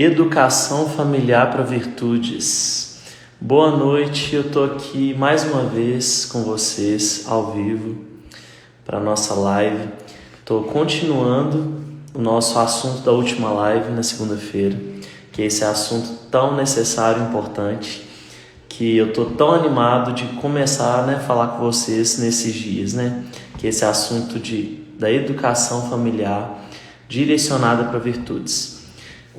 Educação familiar para virtudes. Boa noite, eu estou aqui mais uma vez com vocês ao vivo para a nossa live. Estou continuando o nosso assunto da última live na segunda-feira, que é esse assunto tão necessário e importante, que eu estou tão animado de começar a falar com vocês nesses dias, que é esse assunto da educação familiar direcionada para virtudes.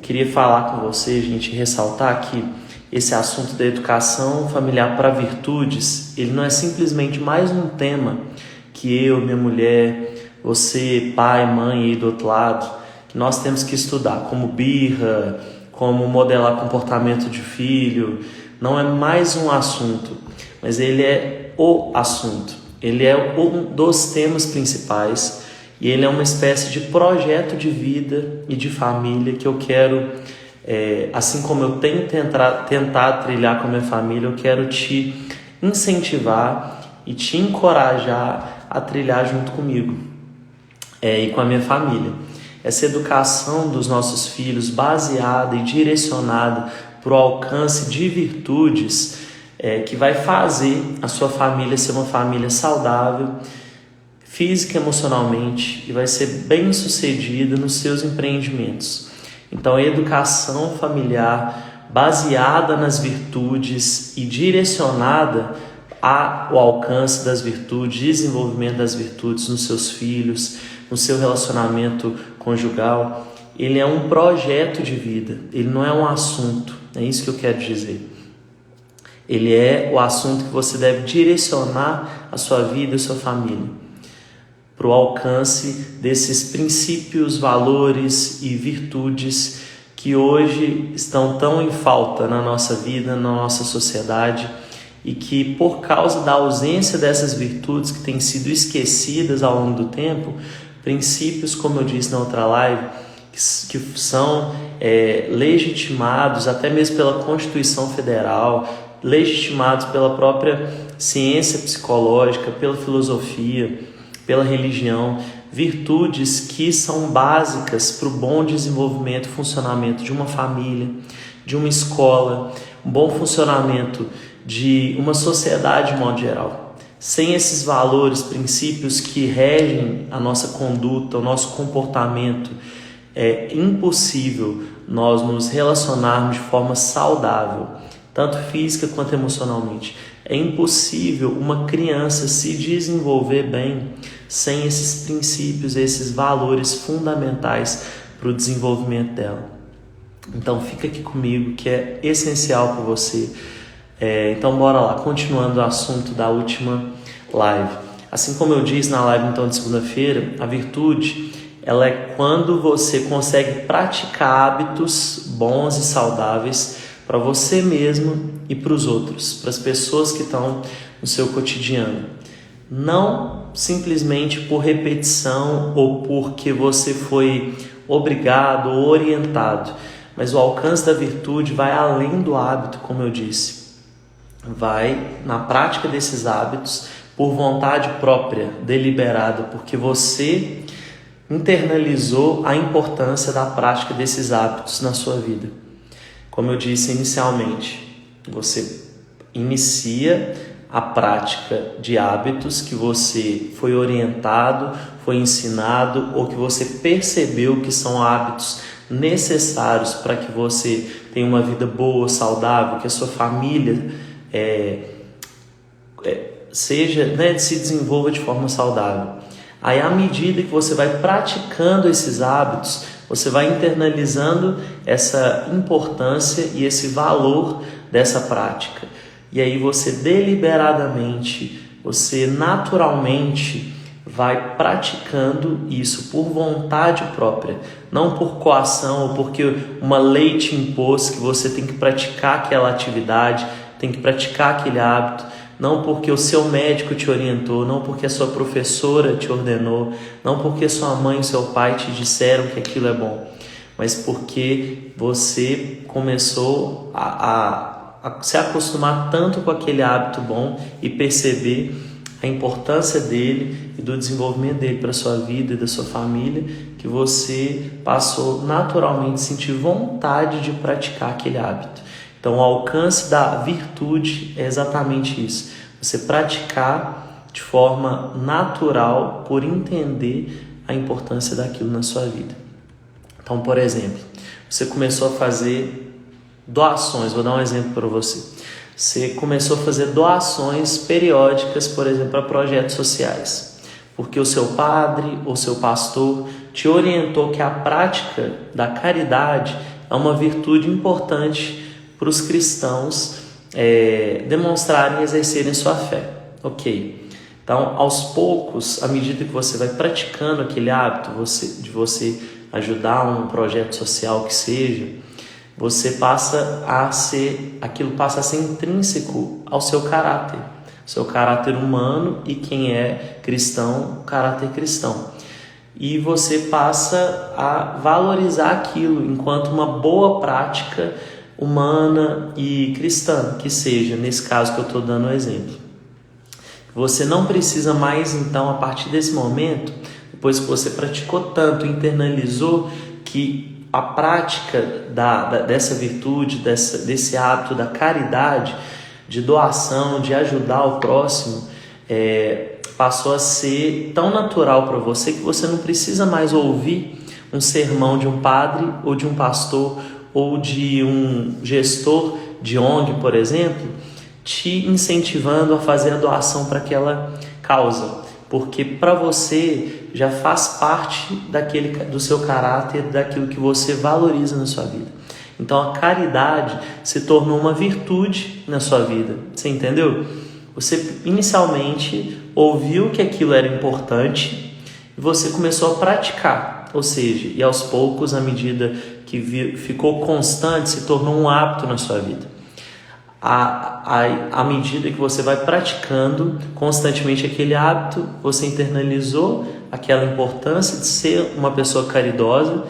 Queria falar com você, gente, ressaltar que esse assunto da educação familiar para virtudes, ele não é simplesmente mais um tema que eu, minha mulher, você, pai, mãe aí do outro lado, que nós temos que estudar, como birra, como modelar comportamento de filho. Não é mais um assunto, mas ele é o assunto. Ele é um dos temas principais. E ele é uma espécie de projeto de vida e de família que eu quero, assim como eu tenho tentado trilhar com a minha família, eu quero te incentivar e te encorajar a trilhar junto comigo e com a minha família. Essa educação dos nossos filhos baseada e direcionada para o alcance de virtudes que vai fazer a sua família ser uma família saudável, física e emocionalmente, e vai ser bem sucedida nos seus empreendimentos. Então, a educação familiar baseada nas virtudes e direcionada ao alcance das virtudes, desenvolvimento das virtudes nos seus filhos, no seu relacionamento conjugal, ele é um projeto de vida, ele não é um assunto, é isso que eu quero dizer. Ele é o assunto que você deve direcionar a sua vida e a sua família para o alcance desses princípios, valores e virtudes que hoje estão tão em falta na nossa vida, na nossa sociedade, e que por causa da ausência dessas virtudes que têm sido esquecidas ao longo do tempo, princípios, como eu disse na outra live, que são legitimados até mesmo pela Constituição Federal, legitimados pela própria ciência psicológica, pela filosofia, pela religião, virtudes que são básicas para o bom desenvolvimento e funcionamento de uma família, de uma escola, um bom funcionamento de uma sociedade de modo geral. Sem esses valores, princípios que regem a nossa conduta, o nosso comportamento, é impossível nós nos relacionarmos de forma saudável, tanto física quanto emocionalmente. É impossível uma criança se desenvolver bem sem esses princípios, esses valores fundamentais para o desenvolvimento dela. Então fica aqui comigo, que é essencial para você. Então bora lá, continuando o assunto da última live. Assim como eu disse na live então de segunda-feira, a virtude ela é quando você consegue praticar hábitos bons e saudáveis para você mesmo e para os outros, para as pessoas que estão no seu cotidiano. Não simplesmente por repetição ou porque você foi obrigado ou orientado, mas o alcance da virtude vai além do hábito, como eu disse. Vai na prática desses hábitos por vontade própria, deliberada, porque você internalizou a importância da prática desses hábitos na sua vida. Como eu disse inicialmente, você inicia a prática de hábitos que você foi orientado, foi ensinado ou que você percebeu que são hábitos necessários para que você tenha uma vida boa, saudável, que a sua família se desenvolva de forma saudável. Aí, à medida que você vai praticando esses hábitos, você vai internalizando essa importância e esse valor dessa prática. E aí você deliberadamente, você naturalmente vai praticando isso por vontade própria, não por coação ou porque uma lei te impôs que você tem que praticar aquela atividade, tem que praticar aquele hábito, não porque o seu médico te orientou, não porque a sua professora te ordenou, não porque sua mãe e seu pai te disseram que aquilo é bom, mas porque você começou a se acostumar tanto com aquele hábito bom e perceber a importância dele e do desenvolvimento dele para a sua vida e da sua família, que você passou naturalmente a sentir vontade de praticar aquele hábito. Então, o alcance da virtude é exatamente isso. Você praticar de forma natural por entender a importância daquilo na sua vida. Então, por exemplo, você começou a fazer doações. Vou dar um exemplo para você. Você começou a fazer doações periódicas, por exemplo, para projetos sociais, porque o seu padre ou seu pastor te orientou que a prática da caridade é uma virtude importante para os cristãos demonstrarem e exercerem sua fé. Ok. Então, aos poucos, à medida que você vai praticando aquele hábito de você ajudar um projeto social que seja, você aquilo passa a ser intrínseco ao seu caráter humano, e quem é cristão, o caráter cristão. E você passa a valorizar aquilo enquanto uma boa prática humana e cristã, que seja, nesse caso que eu estou dando o exemplo. Você não precisa mais, então, a partir desse momento, depois que você praticou tanto, internalizou que a prática dessa virtude, desse hábito da caridade, de doação, de ajudar o próximo, passou a ser tão natural para você que você não precisa mais ouvir um sermão de um padre ou de um pastor ou de um gestor de ONG, por exemplo, te incentivando a fazer a doação para aquela causa, porque para você já faz parte do seu caráter, daquilo que você valoriza na sua vida. Então a caridade se tornou uma virtude na sua vida, você entendeu? Você inicialmente ouviu que aquilo era importante e você começou a praticar, ou seja, e aos poucos, à medida que ficou constante, se tornou um hábito na sua vida. À medida que você vai praticando constantemente aquele hábito, você internalizou aquela importância de ser uma pessoa caridosa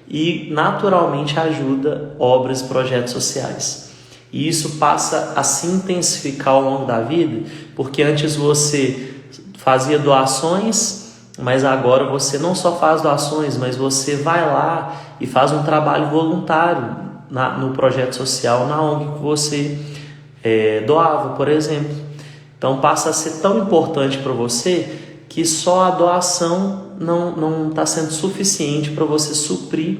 e naturalmente ajuda obras e projetos sociais. E isso passa a se intensificar ao longo da vida, porque antes você fazia doações, mas agora você não só faz doações, mas você vai lá e faz um trabalho voluntário no projeto social, na ONG que você doava, por exemplo. Então passa a ser tão importante para você que só a doação não está sendo suficiente para você suprir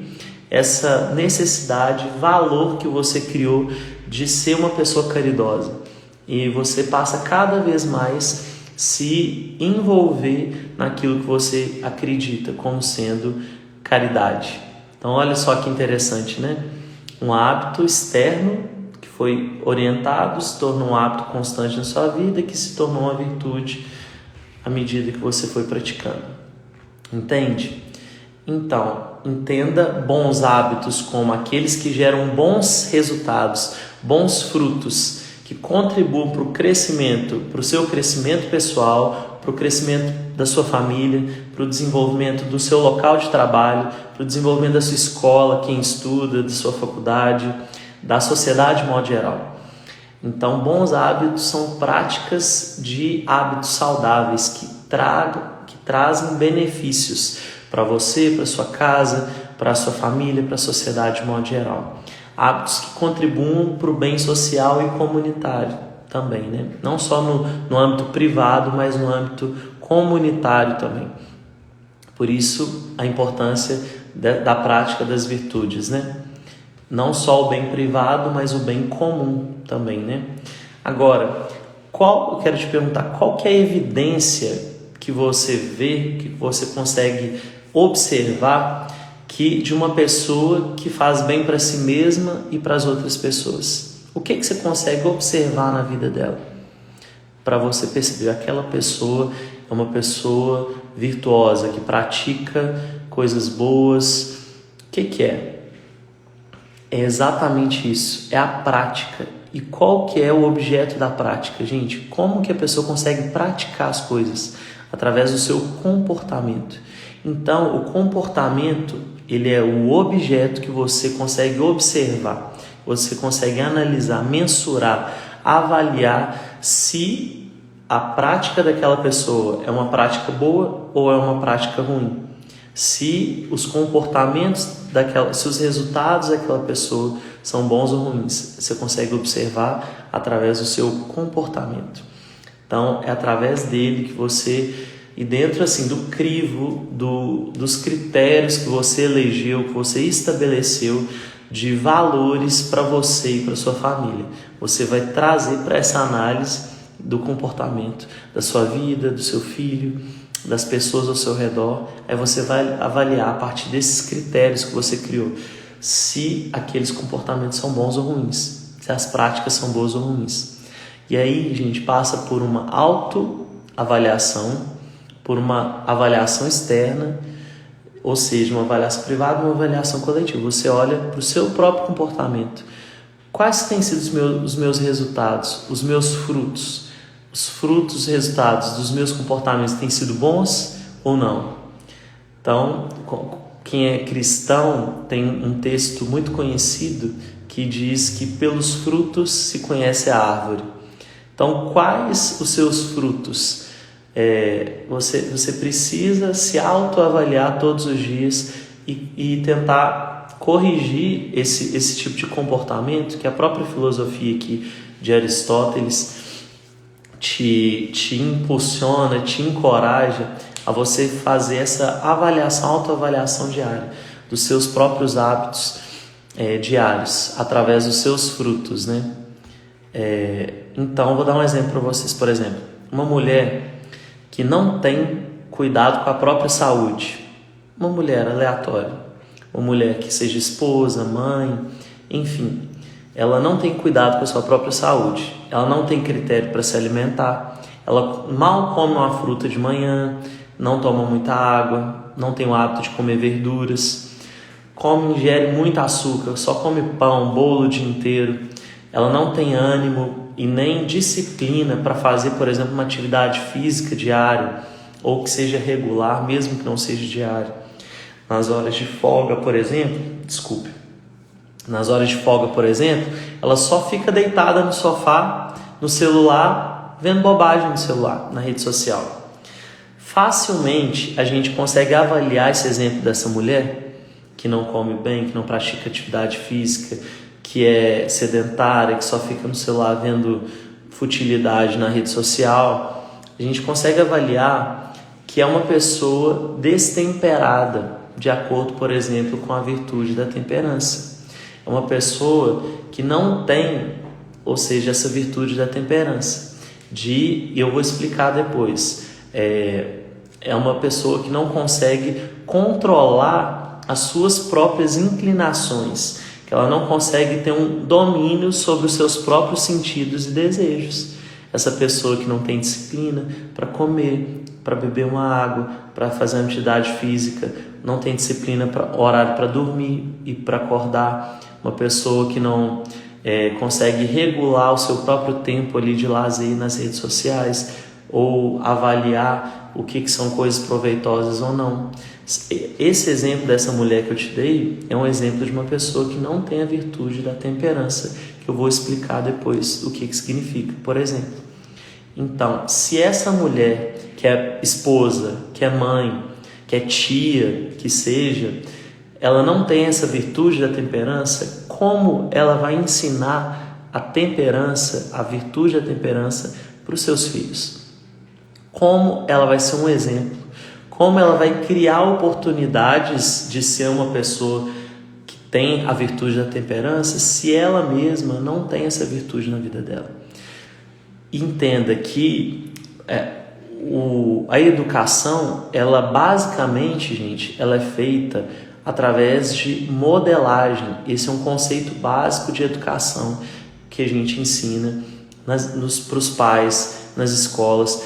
essa necessidade, valor que você criou de ser uma pessoa caridosa. E você passa cada vez mais se envolver naquilo que você acredita como sendo caridade. Então olha só que interessante, né? Um hábito externo que foi orientado se tornou um hábito constante na sua vida, que se tornou uma virtude à medida que você foi praticando. Entende? Então, entenda bons hábitos como aqueles que geram bons resultados, bons frutos, que contribuam para o crescimento, para o seu crescimento pessoal, para o crescimento da sua família, para o desenvolvimento do seu local de trabalho, para o desenvolvimento da sua escola, quem estuda, da sua faculdade, da sociedade de modo geral. Então, bons hábitos são práticas de hábitos saudáveis que trazem benefícios para você, para sua casa, para a sua família, para a sociedade de modo geral. Hábitos que contribuam para o bem social e comunitário também, né? Não só no âmbito privado, mas no âmbito comunitário também. Por isso, a importância da prática das virtudes, né? Não só o bem privado, mas o bem comum também, né? Agora, eu quero te perguntar, qual que é a evidência que você vê, que você consegue observar de uma pessoa que faz bem para si mesma e para as outras pessoas? O que você consegue observar na vida dela para você perceber aquela pessoa é uma pessoa virtuosa, que pratica coisas boas? O que é? É exatamente isso, é a prática. E qual que é o objeto da prática, gente? Como que a pessoa consegue praticar as coisas? Através do seu comportamento. Então, o comportamento, ele é o objeto que você consegue observar, você consegue analisar, mensurar, avaliar se a prática daquela pessoa é uma prática boa ou é uma prática ruim. se os comportamentos se os resultados daquela pessoa são bons ou ruins. Você consegue observar através do seu comportamento. Então, é através dele que você, e dentro assim do crivo, dos critérios que você elegeu, que você estabeleceu de valores para você e para sua família, você vai trazer para essa análise do comportamento da sua vida, do seu filho, das pessoas ao seu redor. Aí você vai avaliar a partir desses critérios que você criou se aqueles comportamentos são bons ou ruins, se as práticas são boas ou ruins. E aí a gente passa por uma autoavaliação, por uma avaliação externa, ou seja, uma avaliação privada e uma avaliação coletiva. Você olha para o seu próprio comportamento. Quais têm sido os meus resultados, os meus frutos? Os frutos, os resultados dos meus comportamentos têm sido bons ou não? Então, quem é cristão tem um texto muito conhecido que diz que pelos frutos se conhece a árvore. Então, quais os seus frutos? Você precisa se autoavaliar todos os dias e tentar corrigir esse tipo de comportamento que a própria filosofia aqui de Aristóteles te impulsiona, te encoraja a você fazer essa autoavaliação diária dos seus próprios hábitos diários, através dos seus frutos, né? Então, vou dar um exemplo para vocês. Por exemplo, uma mulher que não tem cuidado com a própria saúde, uma mulher aleatória, uma mulher que seja esposa, mãe, enfim, ela não tem cuidado com a sua própria saúde, ela não tem critério para se alimentar, ela mal come uma fruta de manhã, não toma muita água, não tem o hábito de comer verduras, ingere muito açúcar, só come pão, bolo o dia inteiro, ela não tem ânimo e nem disciplina para fazer, por exemplo, uma atividade física diária, ou que seja regular, mesmo que não seja diária. Nas horas de folga, por exemplo, ela só fica deitada no sofá, no celular, vendo bobagem no celular, na rede social. Facilmente a gente consegue avaliar esse exemplo dessa mulher que não come bem, que não pratica atividade física, que é sedentária, que só fica no celular vendo futilidade na rede social. A gente consegue avaliar que é uma pessoa destemperada, de acordo, por exemplo, com a virtude da temperança. É uma pessoa que não tem, ou seja, essa virtude da temperança. E eu vou explicar depois. É uma pessoa que não consegue controlar as suas próprias inclinações, que ela não consegue ter um domínio sobre os seus próprios sentidos e desejos. Essa pessoa que não tem disciplina para comer, para beber uma água, para fazer uma atividade física, não tem disciplina para horário para dormir e para acordar. Uma pessoa que não consegue regular o seu próprio tempo ali de lazer nas redes sociais, ou avaliar o que são coisas proveitosas ou não. Esse exemplo dessa mulher que eu te dei é um exemplo de uma pessoa que não tem a virtude da temperança, que eu vou explicar depois o que significa, por exemplo. Então, se essa mulher que é esposa, que é mãe, que é tia, que seja, ela não tem essa virtude da temperança, como ela vai ensinar a temperança, a virtude da temperança para os seus filhos? Como ela vai ser um exemplo? Como ela vai criar oportunidades de ser uma pessoa que tem a virtude da temperança se ela mesma não tem essa virtude na vida dela? Entenda que a educação, ela basicamente, gente, ela é feita através de modelagem. Esse é um conceito básico de educação que a gente ensina para os pais, nas escolas.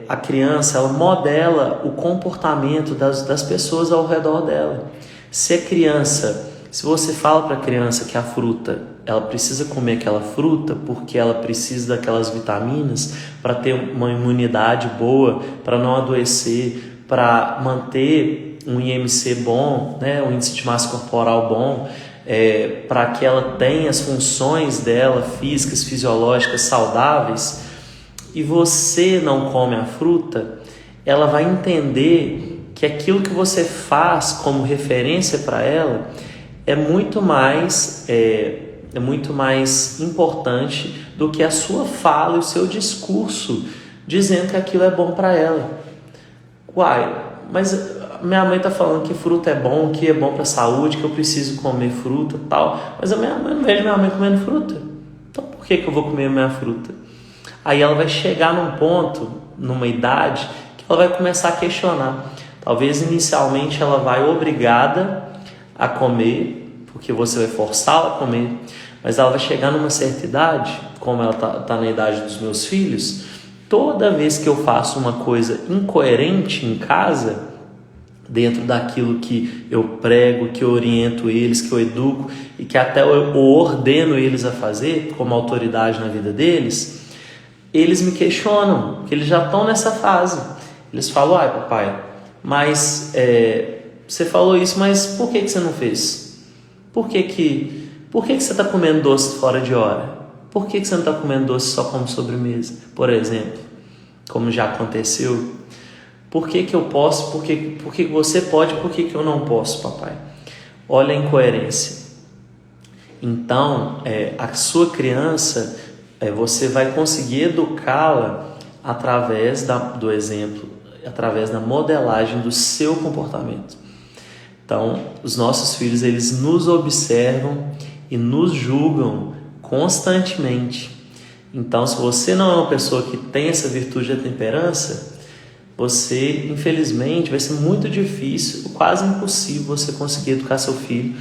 A criança, ela modela o comportamento das pessoas ao redor dela. Se você fala para a criança que a fruta, ela precisa comer aquela fruta porque ela precisa daquelas vitaminas para ter uma imunidade boa, para não adoecer, para manter um IMC bom, né, um índice de massa corporal bom, para que ela tenha as funções dela, físicas, fisiológicas, saudáveis, e você não come a fruta, ela vai entender que aquilo que você faz como referência para ela é muito mais importante do que a sua fala e o seu discurso dizendo que aquilo é bom para ela. Uai, mas minha mãe está falando que fruta é bom, que é bom para a saúde, que eu preciso comer fruta e tal, mas eu não vejo minha mãe comendo fruta. Então por que eu vou comer minha fruta? Aí ela vai chegar num ponto, numa idade, que ela vai começar a questionar. Talvez inicialmente ela vai obrigada a comer, porque você vai forçá-la a comer, mas ela vai chegar numa certa idade, como ela tá na idade dos meus filhos, toda vez que eu faço uma coisa incoerente em casa, dentro daquilo que eu prego, que eu oriento eles, que eu educo e que até eu ordeno eles a fazer como autoridade na vida deles, eles me questionam, que eles já estão nessa fase. Eles falam: ai papai, mas você falou isso, mas por que você não fez? Por que você está comendo doce fora de hora? Por que você não está comendo doce só como sobremesa, por exemplo? Como já aconteceu. Por que eu posso? Por que você pode? Por que eu não posso, papai? Olha a incoerência. Então, a sua criança, você vai conseguir educá-la através do exemplo, através da modelagem do seu comportamento. Então, os nossos filhos, eles nos observam e nos julgam constantemente. Então, se você não é uma pessoa que tem essa virtude da temperança, você, infelizmente, vai ser muito difícil, quase impossível você conseguir educar seu filho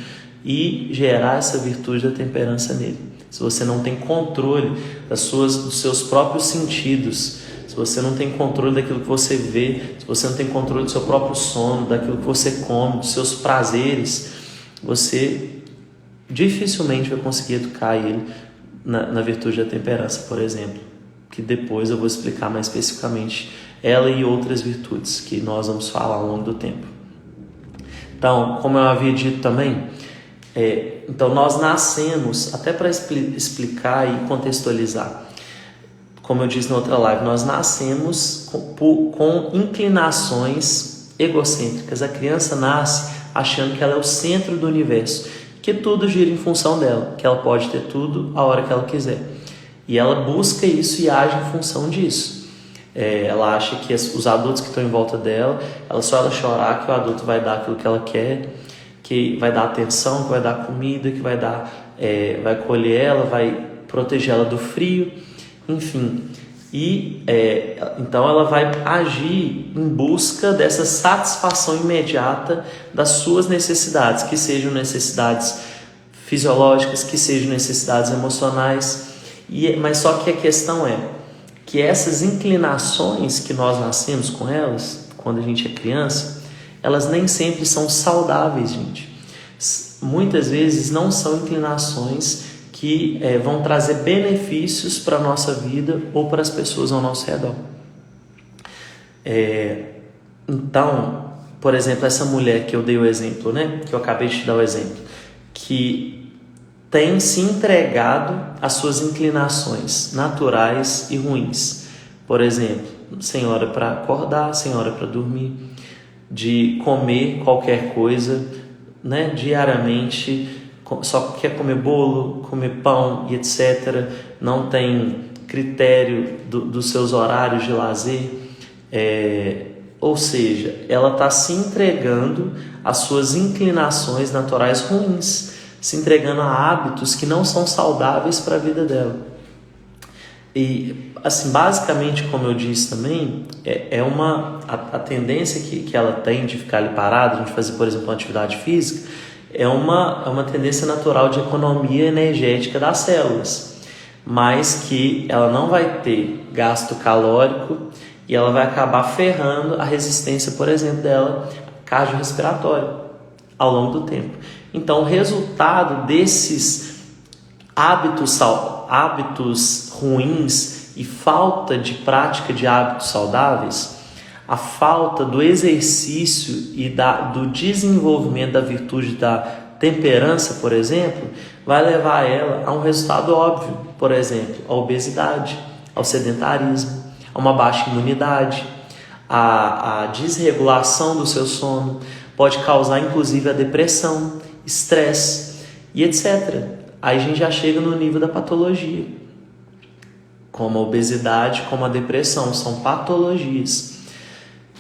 e gerar essa virtude da temperança nele. Se você não tem controle dos seus próprios sentidos, se você não tem controle daquilo que você vê, se você não tem controle do seu próprio sono, daquilo que você come, dos seus prazeres, você dificilmente vai conseguir educar ele na virtude da temperança, por exemplo, que depois eu vou explicar mais especificamente ela e outras virtudes que nós vamos falar ao longo do tempo. Então, como eu havia dito também, então nós nascemos, até para explicar e contextualizar, como eu disse na outra live, nós nascemos com inclinações egocêntricas. A criança nasce achando que ela é o centro do universo, que tudo gira em função dela, que ela pode ter tudo a hora que ela quiser. E ela busca isso e age em função disso. Ela acha que os adultos que estão em volta dela, só ela chorar que o adulto vai dar aquilo que ela quer, que vai dar atenção, que vai dar comida, que vai colher ela, vai proteger ela do frio, enfim. Então ela vai agir em busca dessa satisfação imediata das suas necessidades, que sejam necessidades fisiológicas, que sejam necessidades emocionais. Mas só que a questão é que essas inclinações que nós nascemos com elas, quando a gente é criança, elas nem sempre são saudáveis, gente. Muitas vezes não são inclinações que vão trazer benefícios para a nossa vida ou para as pessoas ao nosso redor. Então, por exemplo, essa mulher que eu dei o exemplo, né? Que eu acabei de te dar o exemplo, que tem se entregado às suas inclinações naturais e ruins. Por exemplo, sem hora para acordar, sem hora para dormir, de comer qualquer coisa, né, diariamente, só quer comer bolo, comer pão e etc. Não tem critério dos seus horários de lazer. Ou seja, ela está se entregando às suas inclinações naturais ruins, se entregando a hábitos que não são saudáveis para a vida dela. E, assim, basicamente, como eu disse também, a tendência que ela tem de ficar ali parada, de fazer, por exemplo, uma atividade física, é uma tendência natural de economia energética das células, mas que ela não vai ter gasto calórico e ela vai acabar ferrando a resistência, por exemplo, dela cardiorrespiratória ao longo do tempo. Então, o resultado desses hábitos ruins e falta de prática de hábitos saudáveis, a falta do exercício e do desenvolvimento da virtude da temperança, por exemplo, vai levar ela a um resultado óbvio, por exemplo, a obesidade, ao sedentarismo, a uma baixa imunidade, a desregulação do seu sono, pode causar inclusive a depressão, estresse e etc. Aí a gente já chega no nível da patologia, como a obesidade, como a depressão, são patologias.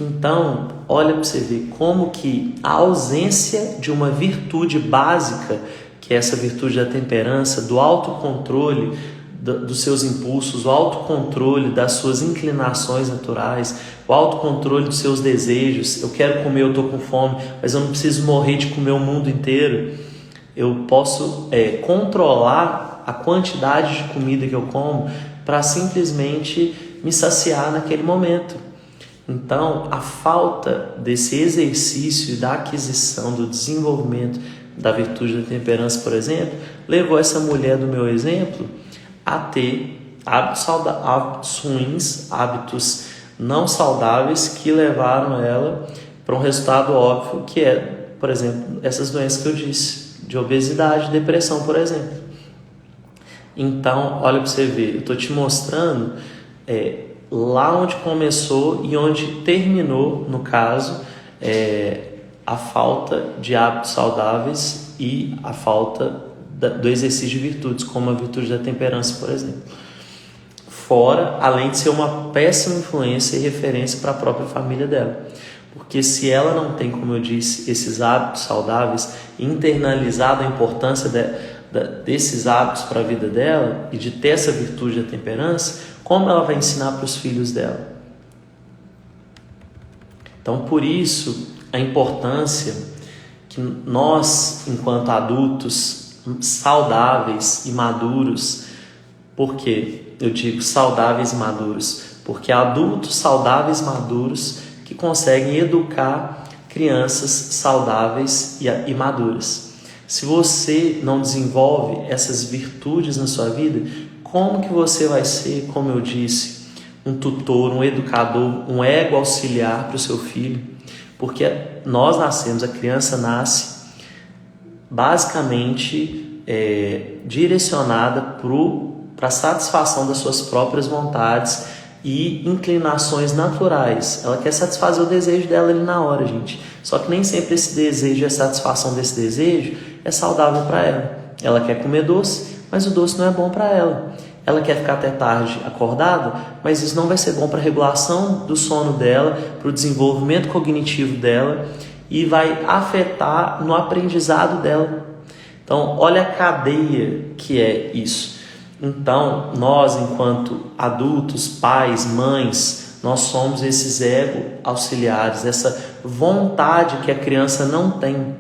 Então, olha para você ver como que a ausência de uma virtude básica, que é essa virtude da temperança, do autocontrole dos seus impulsos, o autocontrole das suas inclinações naturais, o autocontrole dos seus desejos. Eu quero comer, eu estou com fome, mas eu não preciso morrer de comer o mundo inteiro. Eu posso controlar a quantidade de comida que eu como para simplesmente me saciar naquele momento. Então, a falta desse exercício da aquisição, do desenvolvimento da virtude da temperança, por exemplo, levou essa mulher do meu exemplo a ter hábitos ruins, hábitos não saudáveis, que levaram ela para um resultado óbvio, que é, por exemplo, essas doenças que eu disse, de obesidade, depressão, por exemplo. Então, olha para você ver, eu estou te mostrando lá onde começou e onde terminou, no caso, a falta de hábitos saudáveis e a falta do exercício de virtudes, como a virtude da temperança, por exemplo. Fora, além de ser uma péssima influência e referência para a própria família dela. Porque se ela não tem, como eu disse, esses hábitos saudáveis, internalizado a importância desses hábitos para a vida dela e de ter essa virtude da temperança, como ela vai ensinar para os filhos dela? Então, por isso, a importância que nós, enquanto adultos saudáveis e maduros, por quê? Eu digo saudáveis e maduros, porque adultos saudáveis e maduros que conseguem educar crianças saudáveis e maduras. Se você não desenvolve essas virtudes na sua vida, como que você vai ser, como eu disse, um tutor, um educador, um ego auxiliar para o seu filho? Porque nós nascemos, a criança nasce basicamente direcionada para a satisfação das suas próprias vontades e inclinações naturais. Ela quer satisfazer o desejo dela ali na hora, gente. Só que nem sempre esse desejo e a satisfação desse desejo é saudável para ela. Ela quer comer doce, mas o doce não é bom para ela. Ela quer ficar até tarde acordada, mas isso não vai ser bom para a regulação do sono dela, para o desenvolvimento cognitivo dela e vai afetar no aprendizado dela. Então, olha a cadeia que é isso. Então, nós, enquanto adultos, pais, mães, nós somos esses ego auxiliares, essa vontade que a criança não tem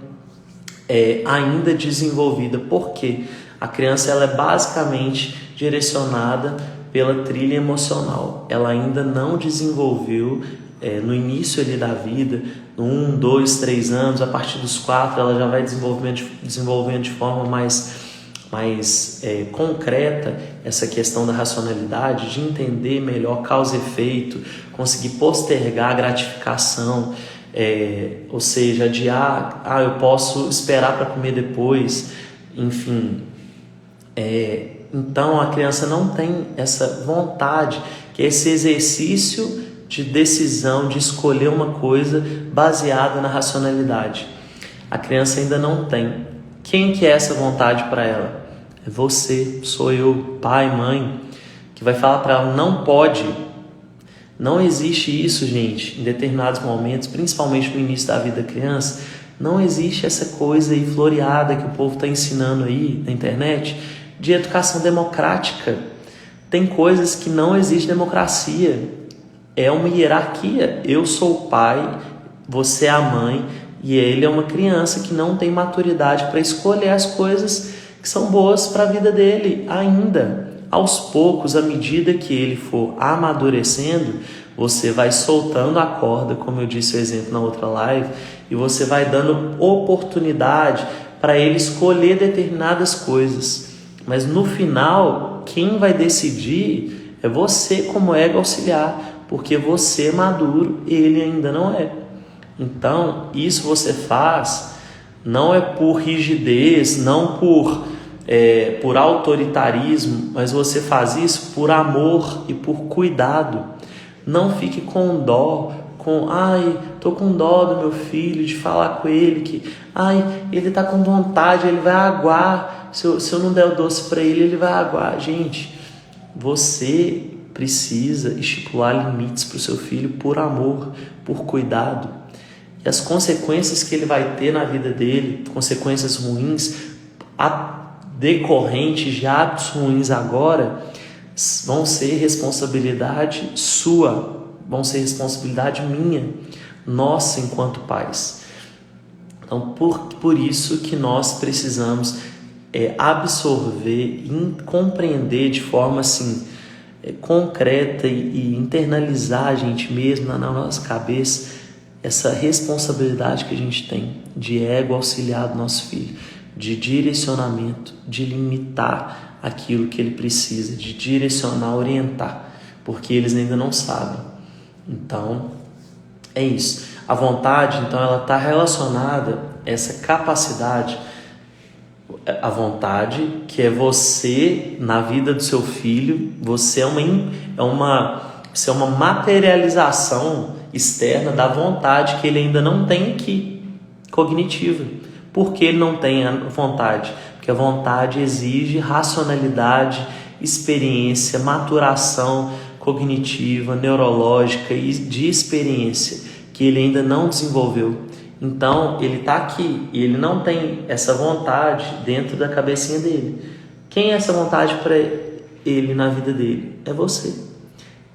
ainda desenvolvida. Por quê? A criança ela é basicamente direcionada pela trilha emocional. Ela ainda não desenvolveu no início ali da vida, 1, 2, 3 anos, a partir dos 4 ela já vai desenvolvendo de forma mais concreta essa questão da racionalidade, de entender melhor causa e efeito, conseguir postergar a gratificação, ou seja, adiar, eu posso esperar para comer depois, enfim. Então a criança não tem essa vontade, que é esse exercício de decisão, de escolher uma coisa baseada na racionalidade. A criança ainda não tem. Quem que é essa vontade para ela? É você, sou eu, pai, mãe, que vai falar para ela, não pode. Não existe isso, gente, em determinados momentos, principalmente no início da vida da criança, não existe essa coisa aí floreada que o povo está ensinando aí na internet de educação democrática. Tem coisas que não existe democracia. É uma hierarquia. Eu sou o pai, você é a mãe e ele é uma criança que não tem maturidade para escolher as coisas que são boas para a vida dele ainda. Aos poucos, à medida que ele for amadurecendo, você vai soltando a corda, como eu disse o exemplo na outra live, e você vai dando oportunidade para ele escolher determinadas coisas. Mas no final, quem vai decidir é você como ego auxiliar, porque você é maduro e ele ainda não é. Então, isso você faz não é por rigidez, não por autoritarismo, mas você faz isso por amor e por cuidado. Não fique com dó, tô com dó do meu filho, de falar com ele que, ele tá com vontade, ele vai aguar, se eu não der o doce para ele vai aguar. Gente, você precisa estipular limites para o seu filho por amor, por cuidado. E as consequências que ele vai ter na vida dele, consequências ruins, decorrentes de hábitos ruins agora, vão ser responsabilidade sua, vão ser responsabilidade minha, nossa enquanto pais. Então, por isso que nós precisamos absorver e compreender de forma assim, concreta e internalizar a gente mesmo na nossa cabeça essa responsabilidade que a gente tem de ego auxiliar do nosso filho, de direcionamento, de limitar aquilo que ele precisa, de direcionar, orientar, porque eles ainda não sabem. Então, é isso. A vontade, então, ela está relacionada a essa capacidade, a vontade que é você, na vida do seu filho, você é uma materialização externa da vontade que ele ainda não tem aqui, cognitiva. Por que ele não tem a vontade? Porque a vontade exige racionalidade, experiência, maturação cognitiva, neurológica e de experiência que ele ainda não desenvolveu. Então, ele está aqui e ele não tem essa vontade dentro da cabecinha dele. Quem é essa vontade para ele na vida dele? É você.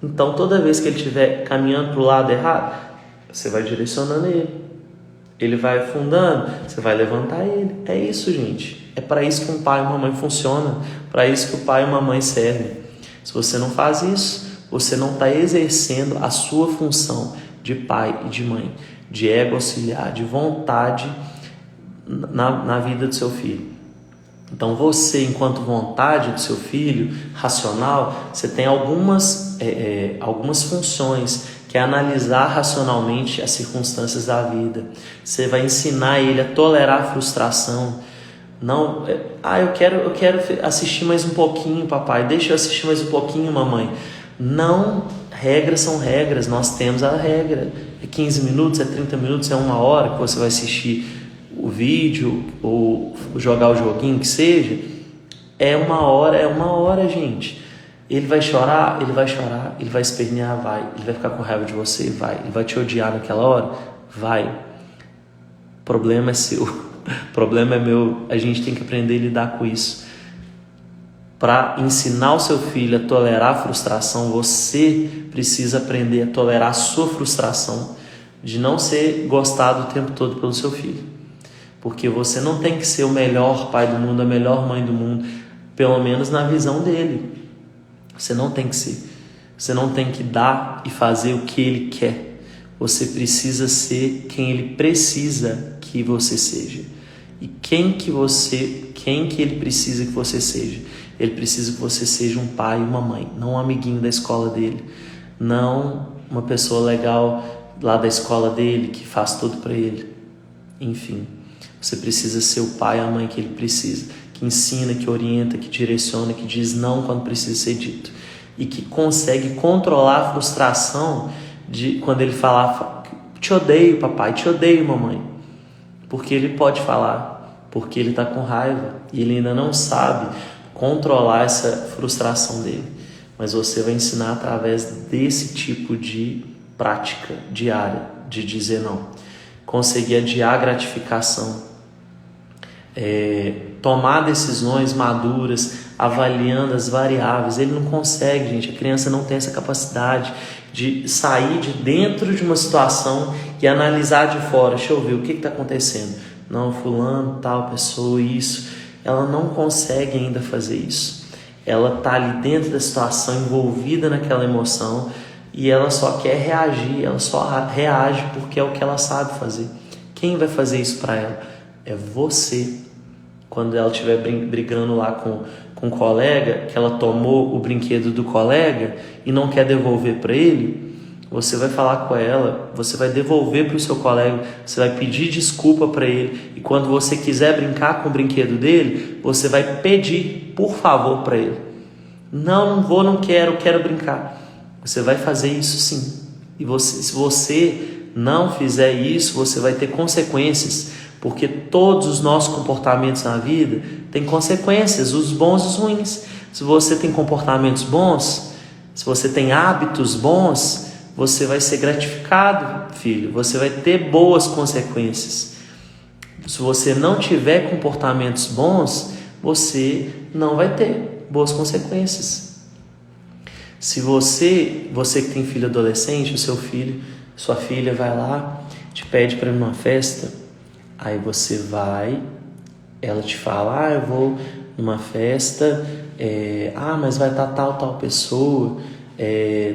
Então, toda vez que ele estiver caminhando para o lado errado, você vai direcionando ele. Ele vai afundando, você vai levantar ele. É isso, gente. É para isso que um pai e uma mãe funcionam. Para isso que o pai e uma mãe servem. Se você não faz isso, você não está exercendo a sua função de pai e de mãe, de ego auxiliar, de vontade na vida do seu filho. Então você, enquanto vontade do seu filho, racional, você tem algumas funções, que é analisar racionalmente as circunstâncias da vida. Você vai ensinar ele a tolerar a frustração. Não, eu quero assistir mais um pouquinho, papai, deixa eu assistir mais um pouquinho, mamãe. Não, regras são regras, nós temos a regra. É 15 minutos, é 30 minutos, é 1 hora que você vai assistir o vídeo ou jogar o joguinho que seja. É 1 hora, gente. Ele vai chorar, ele vai espernear, vai. Ele vai ficar com raiva de você, vai. Ele vai te odiar naquela hora, vai. O problema é seu, o problema é meu. A gente tem que aprender a lidar com isso. Para ensinar o seu filho a tolerar a frustração, você precisa aprender a tolerar a sua frustração de não ser gostado o tempo todo pelo seu filho. Porque você não tem que ser o melhor pai do mundo, a melhor mãe do mundo, pelo menos na visão dele. Você não tem que ser. Você não tem que dar e fazer o que ele quer. Você precisa ser quem ele precisa que você seja. E quem que ele precisa que você seja? Ele precisa que você seja um pai e uma mãe, não um amiguinho da escola dele, não uma pessoa legal lá da escola dele que faz tudo para ele. Enfim, você precisa ser o pai e a mãe que ele precisa, que ensina, que orienta, que direciona, que diz não quando precisa ser dito e que consegue controlar a frustração de quando ele falar: te odeio, papai, te odeio, mamãe. Porque ele pode falar, porque ele está com raiva e ele ainda não sabe controlar essa frustração dele. Mas você vai ensinar através desse tipo de prática diária, de dizer não. Conseguir adiar a gratificação. Tomar decisões maduras, avaliando as variáveis. Ele não consegue, gente. A criança não tem essa capacidade de sair de dentro de uma situação e analisar de fora. Deixa eu ver o que está acontecendo. Não, fulano, tal pessoa, isso. Ela não consegue ainda fazer isso. Ela está ali dentro da situação, envolvida naquela emoção, e ela só quer reagir, ela só reage porque é o que ela sabe fazer. Quem vai fazer isso para ela? É você. Quando ela estiver brigando lá com um colega, que ela tomou o brinquedo do colega e não quer devolver para ele, você vai falar com ela, você vai devolver para o seu colega, você vai pedir desculpa para ele, e quando você quiser brincar com o brinquedo dele, você vai pedir por favor para ele. Não quero brincar. Você vai fazer isso sim. E se você não fizer isso, você vai ter consequências, porque todos os nossos comportamentos na vida têm consequências, os bons e os ruins. Se você tem comportamentos bons, se você tem hábitos bons, você vai ser gratificado, filho. Você vai ter boas consequências. Se você não tiver comportamentos bons, você não vai ter boas consequências. Se você que tem filho adolescente, o seu filho, sua filha vai lá, te pede para ir numa festa, aí você vai, ela te fala, eu vou numa festa, mas vai estar tal pessoa,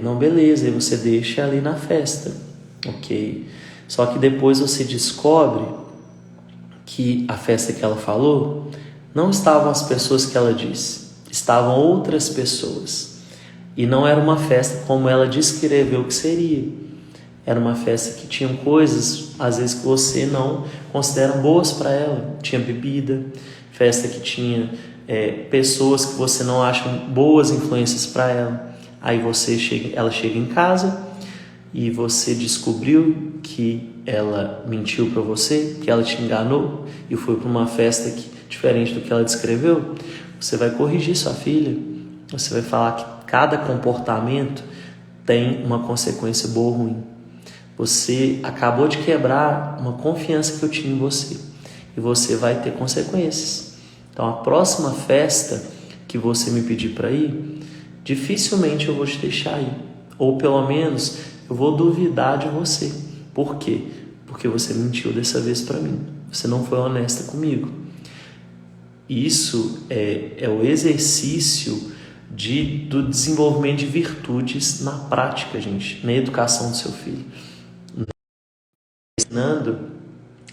não, beleza, aí você deixa ali na festa, ok? Só que depois você descobre que a festa que ela falou não estavam as pessoas que ela disse, estavam outras pessoas. E não era uma festa como ela descreveu que seria. Era uma festa que tinha coisas, às vezes, que você não considera boas para ela. Tinha bebida, festa que tinha pessoas que você não acha boas influências para ela. Aí ela chega em casa e você descobriu que ela mentiu para você, que ela te enganou e foi para uma festa diferente do que ela descreveu. Você vai corrigir sua filha. Você vai falar que cada comportamento tem uma consequência boa ou ruim. Você acabou de quebrar uma confiança que eu tinha em você e você vai ter consequências. Então, a próxima festa que você me pedir para ir, dificilmente eu vou te deixar ir. Ou pelo menos eu vou duvidar de você. Por quê? Porque você mentiu dessa vez para mim. Você não foi honesta comigo. Isso é o exercício do desenvolvimento de virtudes na prática, gente, na educação do seu filho. Ensinando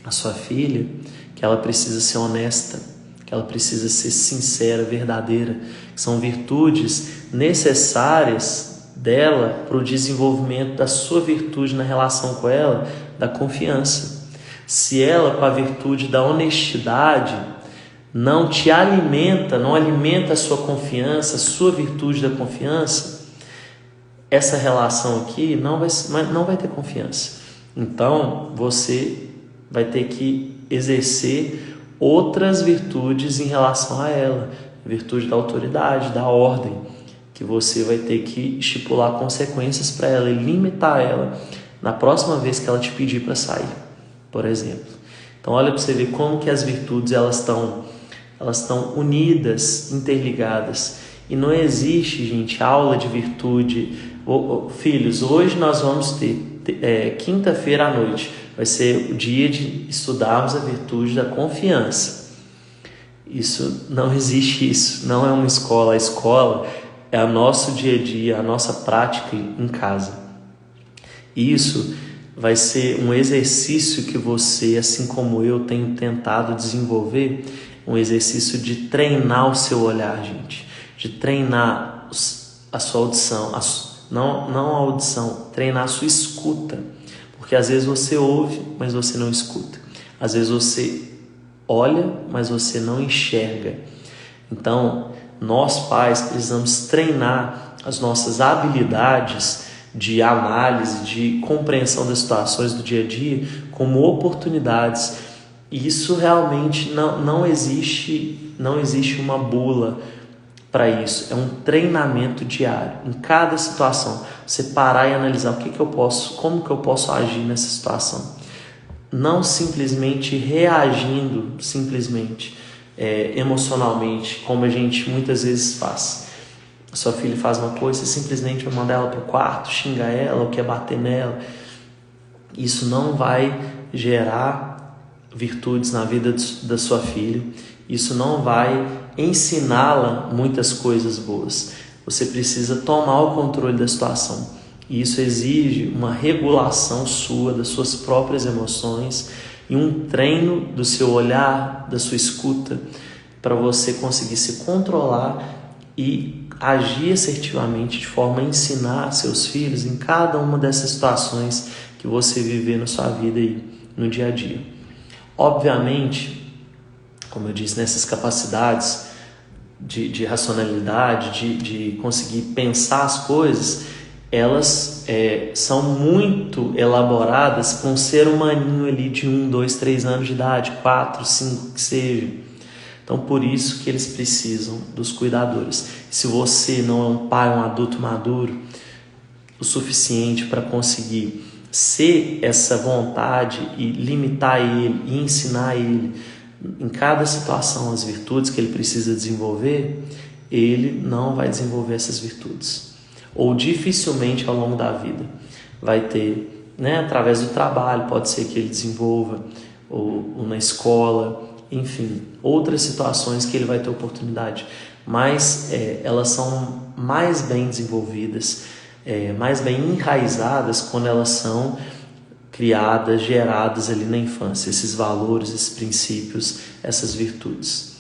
a sua filha que ela precisa ser honesta, que ela precisa ser sincera, verdadeira, que são virtudes necessárias dela para o desenvolvimento da sua virtude na relação com ela, da confiança. Se ela, com a virtude da honestidade, não te alimenta, não alimenta a sua confiança, a sua virtude da confiança, essa relação aqui não vai ter confiança. Então, você vai ter que exercer outras virtudes em relação a ela, virtude da autoridade, da ordem, que você vai ter que estipular consequências para ela e limitar ela na próxima vez que ela te pedir para sair, por exemplo. Então, olha para você ver como que as virtudes elas estão unidas, interligadas. E não existe, gente, aula de virtude. Filhos, hoje nós vamos ter quinta-feira à noite. Vai ser o dia de estudarmos a virtude da confiança. Isso não existe, isso não é uma escola. A escola é o nosso dia a dia, a nossa prática em casa. Isso vai ser um exercício que você, assim como eu, tenho tentado desenvolver, um exercício de treinar o seu olhar, gente, de treinar a sua audição, não a audição, treinar a sua escuta, porque às vezes você ouve, mas você não escuta, às vezes você olha, mas você não enxerga. Então, nós pais precisamos treinar as nossas habilidades de análise, de compreensão das situações do dia a dia como oportunidades. E isso realmente não existe uma bula para isso. É um treinamento diário. Em cada situação, você parar e analisar como que eu posso agir nessa situação. Não simplesmente reagindo, emocionalmente, como a gente muitas vezes faz. Sua filha faz uma coisa, você simplesmente vai mandar ela para o quarto, xingar ela ou quer bater nela. Isso não vai gerar virtudes na vida da sua filha. Isso não vai ensiná-la muitas coisas boas. Você precisa tomar o controle da situação. E isso exige uma regulação sua, das suas próprias emoções e um treino do seu olhar, da sua escuta, para você conseguir se controlar e agir assertivamente de forma a ensinar seus filhos em cada uma dessas situações que você viver na sua vida aí, no dia a dia. Obviamente, como eu disse, nessas capacidades de racionalidade, de conseguir pensar as coisas, elas são muito elaboradas para um ser humaninho ali de 1, 2, 3 anos de idade, 4, 5, que seja. Então, por isso que eles precisam dos cuidadores. Se você não é um pai, um adulto maduro, o suficiente para conseguir ser essa vontade e limitar ele e ensinar ele em cada situação as virtudes que ele precisa desenvolver, ele não vai desenvolver essas virtudes. Ou dificilmente ao longo da vida vai ter, através do trabalho, pode ser que ele desenvolva, ou na escola, enfim, outras situações que ele vai ter oportunidade, mas elas são mais bem desenvolvidas, mais bem enraizadas quando elas são criadas, geradas ali na infância, esses valores, esses princípios, essas virtudes.